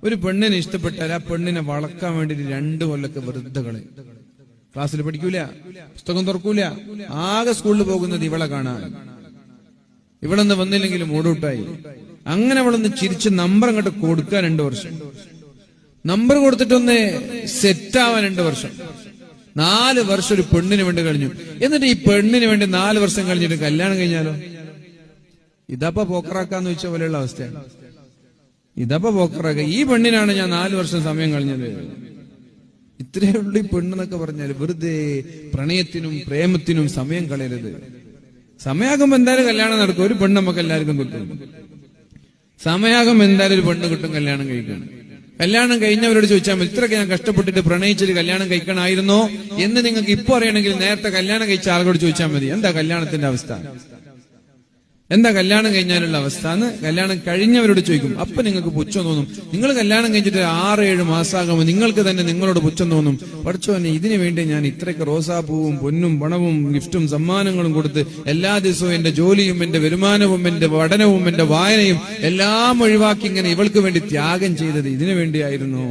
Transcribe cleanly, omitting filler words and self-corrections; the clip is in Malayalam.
ഒരു പെണ്ണിനെ ഇഷ്ടപ്പെട്ടാൽ ആ പെണ്ണിനെ വളക്കാൻ വേണ്ടിട്ട് 2 കൊല്ലൊക്കെ വെറുതെ കളയും. ക്ലാസ്സിൽ പഠിക്കൂല, പുസ്തകം തുറക്കൂല, ആകെ സ്കൂളിൽ പോകുന്നത് ഇവളെ കാണാൻ. ഇവളൊന്ന് വന്നില്ലെങ്കിൽ മൂടൂട്ടായി. അങ്ങനെ അവളൊന്ന് ചിരിച്ച് നമ്പർ അങ്ങോട്ട് കൊടുക്കാൻ 2 വർഷം, നമ്പർ കൊടുത്തിട്ടൊന്ന് സെറ്റാവാൻ 2 വർഷം, 4 വർഷം ഒരു പെണ്ണിന് വേണ്ടി കഴിഞ്ഞു. എന്നിട്ട് ഈ പെണ്ണിന് വേണ്ടി 4 വർഷം കഴിഞ്ഞിട്ട് കല്യാണം കഴിഞ്ഞാലോ? ഇതപ്പോ പോക്കറാക്കാന്ന് വെച്ച പോലെയുള്ള അവസ്ഥയാണ്. ഇതപ്പോ പോക്കറാക്ക. ഈ പെണ്ണിനാണ് ഞാൻ 4 വർഷം സമയം കഴിഞ്ഞത്. ഇത്രയേ ഉള്ളൂ ഈ പെണ്ണെന്നൊക്കെ പറഞ്ഞാൽ. വെറുതെ പ്രണയത്തിനും പ്രേമത്തിനും സമയം കളയരുത്. സമയാകുമ്പോ എന്തായാലും കല്യാണം നടക്കും. ഒരു പെണ്ണ് നമുക്ക് എല്ലാവർക്കും കിട്ടും. സമയാകുമ്പോ എന്തായാലും ഒരു പെണ്ണ് കിട്ടും, കല്യാണം കഴിക്കണം. കല്യാണം കഴിഞ്ഞവരോട് ചോദിച്ചാൽ മതി, ഇത്രയൊക്കെ ഞാൻ കഷ്ടപ്പെട്ടിട്ട് പ്രണയിച്ചിട്ട് കല്യാണം കഴിക്കണമായിരുന്നോ എന്ന് നിങ്ങൾക്ക് ഇപ്പൊ അറിയണമെങ്കിൽ നേരത്തെ കല്യാണം കഴിച്ച ആളോട് ചോദിച്ചാൽ മതി. എന്താ കല്യാണത്തിന്റെ അവസ്ഥ, എന്താ കല്യാണം കഴിഞ്ഞാലുള്ള അവസ്ഥ എന്ന് കല്യാണം കഴിഞ്ഞവരോട് ചോദിക്കും. അപ്പൊ നിങ്ങൾക്ക് പുച്ഛം തോന്നും. നിങ്ങൾ കല്യാണം കഴിഞ്ഞിട്ട് 6-7 മാസമാകുമ്പോൾ നിങ്ങൾക്ക് തന്നെ നിങ്ങളോട് പുച്ഛം തോന്നും. പഠിച്ചോനെ, ഇതിനു വേണ്ടി ഞാൻ ഇത്രയൊക്കെ റോസാപ്പൂവും പൊന്നും പണവും ഗിഫ്റ്റും സമ്മാനങ്ങളും കൊടുത്ത് എല്ലാ ദിവസവും എന്റെ ജോലിയും എന്റെ വരുമാനവും എന്റെ പഠനവും എന്റെ വായനയും എല്ലാം ഒഴിവാക്കി ഇങ്ങനെ ഇവൾക്ക് വേണ്ടി ത്യാഗം ചെയ്തത് ഇതിനു വേണ്ടിയായിരുന്നു.